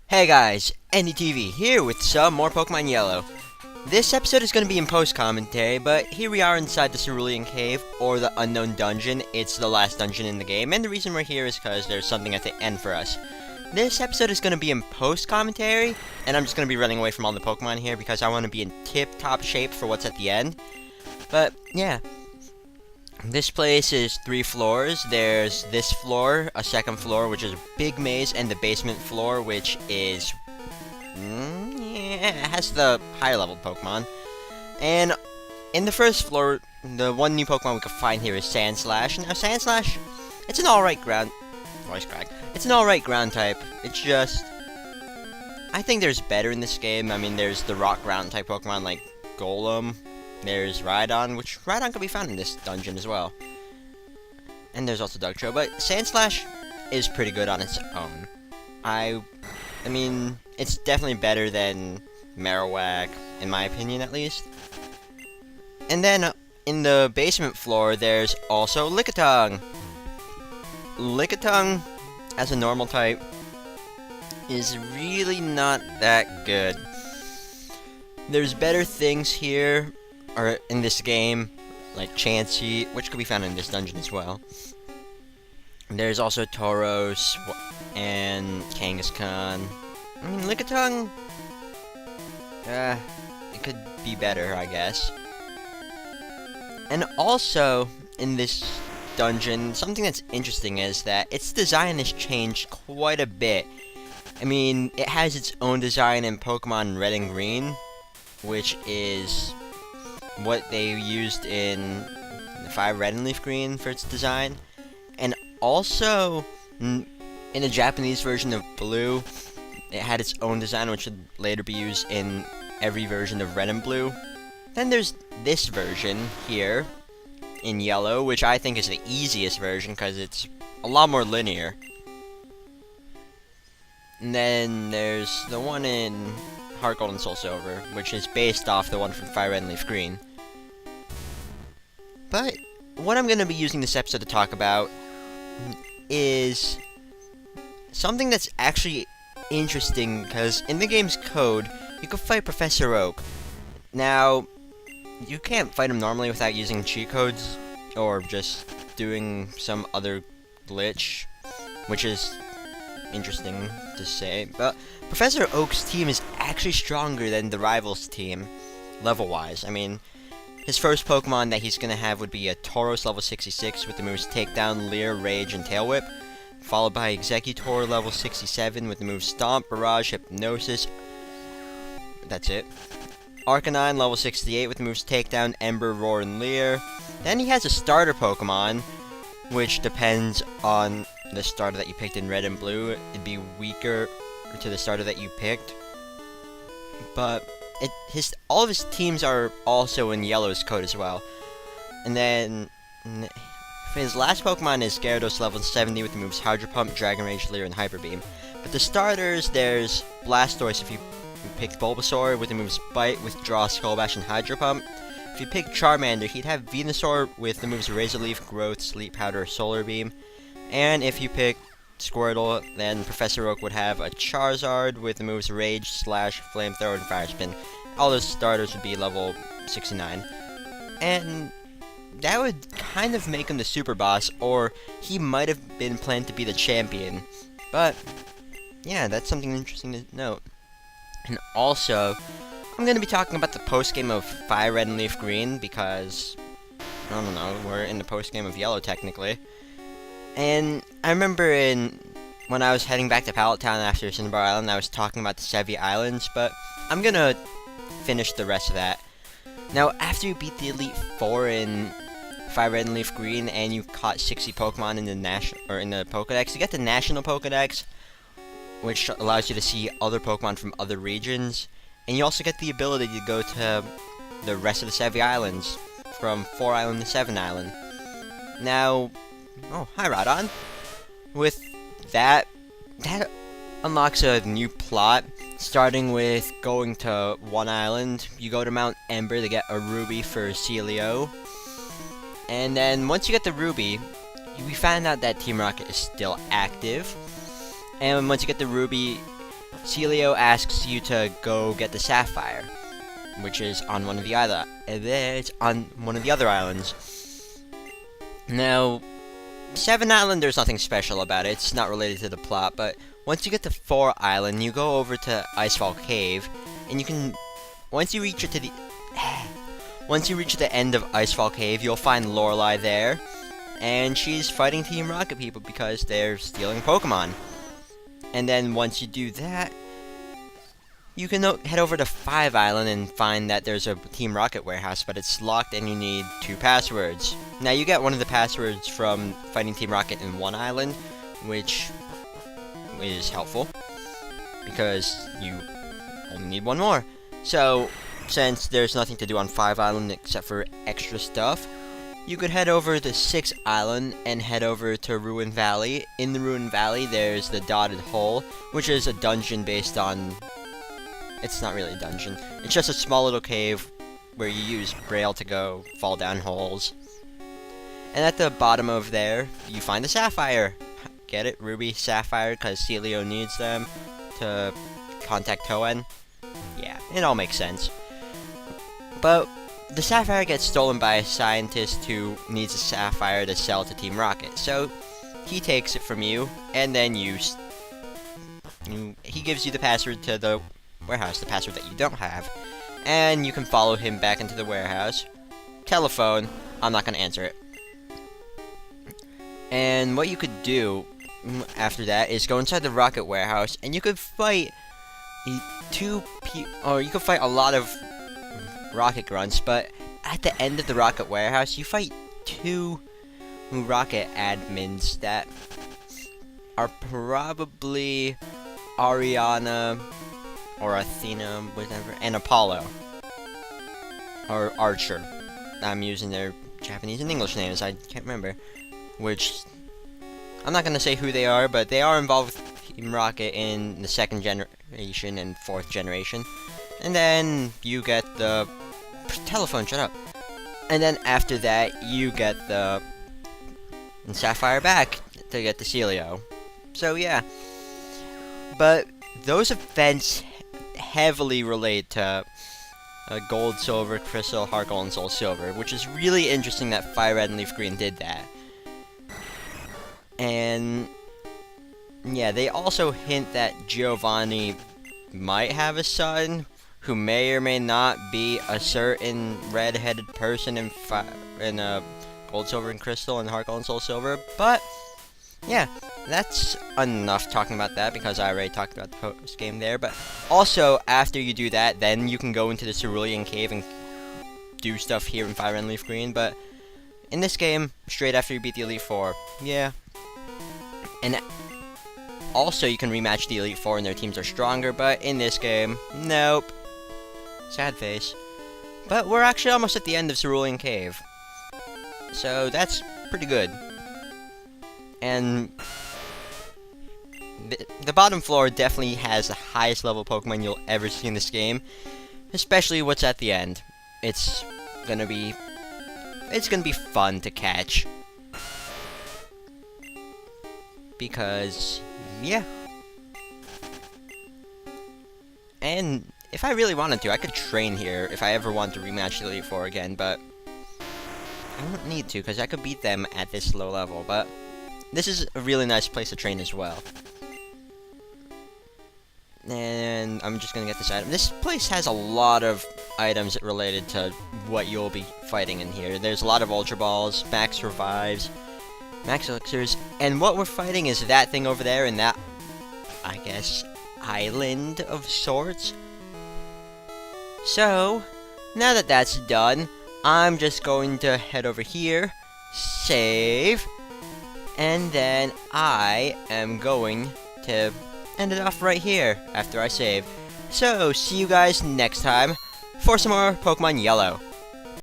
Hey guys, NDTV here with some more Pokemon Yellow. This episode is going to be in post-commentary, but here we are inside the Cerulean Cave, or the Unknown Dungeon. It's the last dungeon in the game, and the reason we're here is because there's something at the end for us. This episode is going to be in post-commentary, and I'm just going to be running away from all the Pokemon here because I want to be in tip-top shape for what's at the end. But, yeah. This place is 3 floors. There's this floor, a second floor, which is a big maze, and the basement floor, which is... yeah, it has the higher level Pokemon. And in the first floor, the one new Pokemon we can find here is Sandslash. Now, Sandslash, it's an alright ground... voice crack. It's an alright ground type. It's just... I think there's better in this game. I mean, there's the rock ground type Pokemon like Golem. There's Rhydon, which Rhydon can be found in this dungeon as well. And there's also Dugtrio, but Sandslash is pretty good on its own. I mean, it's definitely better than Marowak, in my opinion at least. And then, in the basement floor, there's also Lickitung. Lickitung, as a normal type, is really not that good. There's better things here, or in this game, like Chansey, which could be found in this dungeon as well. There's also Tauros and Kangaskhan. I mean, Lickitung, it could be better, I guess. And also, in this dungeon, something that's interesting is that its design has changed quite a bit. I mean, it has its own design in Pokemon Red and Green, which is what they used in the 5 Red and Leaf Green for its design. And also, in a Japanese version of Blue, it had its own design, which would later be used in every version of Red and Blue. Then there's this version here, in Yellow, which I think is the easiest version, because it's a lot more linear. And then there's the one in Heart Gold and Soul Silver, which is based off the one from Fire Red and Leaf Green. But what I'm going to be using this episode to talk about is something that's actually interesting, because in the game's code, you can fight Professor Oak. Now, you can't fight him normally without using cheat codes, or just doing some other glitch, which is interesting to say, but Professor Oak's team is actually stronger than the rival's team, level-wise. I mean, his first Pokemon that he's gonna have would be a Tauros level 66 with the moves Takedown, Leer, Rage, and Tail Whip, followed by Executor level 67 with the moves Stomp, Barrage, Hypnosis. That's it. Arcanine level 68 with the moves Takedown, Ember, Roar, and Leer. Then he has a starter Pokemon, which depends on the starter that you picked in Red and Blue. It'd be weaker to the starter that you picked, but all of his teams are also in Yellow's code as well. And then his last Pokemon is Gyarados level 70 with the moves Hydro Pump, Dragon Rage, Leer, and Hyper Beam. But the starters, there's Blastoise if you picked Bulbasaur with the moves Bite, Withdraw, Skull Bash, and Hydro Pump. If you picked Charmander, he'd have Venusaur with the moves Razor Leaf, Growth, Sleep Powder, Solar Beam. And if you pick Squirtle, then Professor Oak would have a Charizard with the moves Rage, Slash, Flamethrower, and Fire Spin. All those starters would be level 69. And that would kind of make him the super boss, or he might have been planned to be the champion. But, yeah, that's something interesting to note. And also, I'm going to be talking about the post-game of Fire Red and Leaf Green, because, I don't know, we're in the post-game of Yellow, technically. And I remember when I was heading back to Pallet Town after Cinnabar Island, I was talking about the Sevi Islands, but I'm gonna finish the rest of that. Now, after you beat the Elite Four in Fire Red and Leaf Green, and you caught 60 Pokemon in the Pokedex, you get the National Pokedex, which allows you to see other Pokemon from other regions, and you also get the ability to go to the rest of the Sevi Islands, from 4 Island to 7 Island. Now, oh, hi, Rhydon. With that unlocks a new plot, starting with going to 1 island. You go to Mount Ember to get a Ruby for Celio. And then, once you get the Ruby, we find out that Team Rocket is still active. And once you get the Ruby, Celio asks you to go get the sapphire, which is on one of the it's on one of the other islands. Now, 7 Island, there's nothing special about it. It's not related to the plot, but once you get to 4 Island, you go over to Icefall Cave, and you can, once you reach the end of Icefall Cave, you'll find Lorelei there, and she's fighting Team Rocket people because they're stealing Pokemon. And then once you do that, you can head over to 5 Island and find that there's a Team Rocket warehouse, but it's locked and you need 2 passwords. Now, you get one of the passwords from fighting Team Rocket in 1 Island, which is helpful, because you only need 1 more. So, since there's nothing to do on 5 Island except for extra stuff, you could head over to 6 Island and head over to Ruin Valley. In the Ruin Valley, there's the Dotted Hole, which is a dungeon based on... It's not really a dungeon. It's just a small little cave where you use Braille to fall down holes. And at the bottom of there, you find the Sapphire. Get it? Ruby, Sapphire, because Celio needs them to contact Toen. Yeah, it all makes sense. But the Sapphire gets stolen by a scientist who needs a Sapphire to sell to Team Rocket. So he takes it from you, and then he gives you the password to the warehouse, the password that you don't have, and you can follow him back into the warehouse. Telephone, I'm not going to answer it. And what you could do after that is go inside the Rocket warehouse, and you could fight you could fight a lot of Rocket grunts, but at the end of the Rocket warehouse, you fight 2 Rocket admins that are probably Ariana or Athena, whatever, and Apollo. Or Archer. I'm using their Japanese and English names, I can't remember. Which, I'm not gonna say who they are, but they are involved with Team Rocket in the 2nd generation and 4th generation. And then you get the... Telephone, shut up. And then after that, you get the Sapphire back to get the Celio. So yeah. But those events heavily relate to Gold, Silver, Crystal, Heart Gold, and Soul Silver, which is really interesting that Fire Red and Leaf Green did that. And yeah, they also hint that Giovanni might have a son who may or may not be a certain red-headed person in Gold, Silver, and Crystal, and Heart Gold, and Soul Silver. But yeah, that's enough talking about that, because I already talked about the post-game there. But also, after you do that, then you can go into the Cerulean Cave and do stuff here in Fire and Leaf Green. But in this game, straight after you beat the Elite Four. Yeah. And also, you can rematch the Elite Four and their teams are stronger, but in this game, nope. Sad face. But we're actually almost at the end of Cerulean Cave. So that's pretty good. And the bottom floor definitely has the highest level Pokemon you'll ever see in this game, especially what's at the end. It's gonna be fun to catch, because yeah. And if I really wanted to, I could train here if I ever want to rematch the Elite Four again, but I don't need to, because I could beat them at this low level. But this is a really nice place to train as well. And I'm just gonna get this item. This place has a lot of items related to what you'll be fighting in here. There's a lot of Ultra Balls, Max Revives, Max Elixirs, and what we're fighting is that thing over there in that, I guess, island of sorts. So, now that that's done, I'm just going to head over here, save, and then I am going to end it off right here after I save. So, see you guys next time for some more Pokemon Yellow.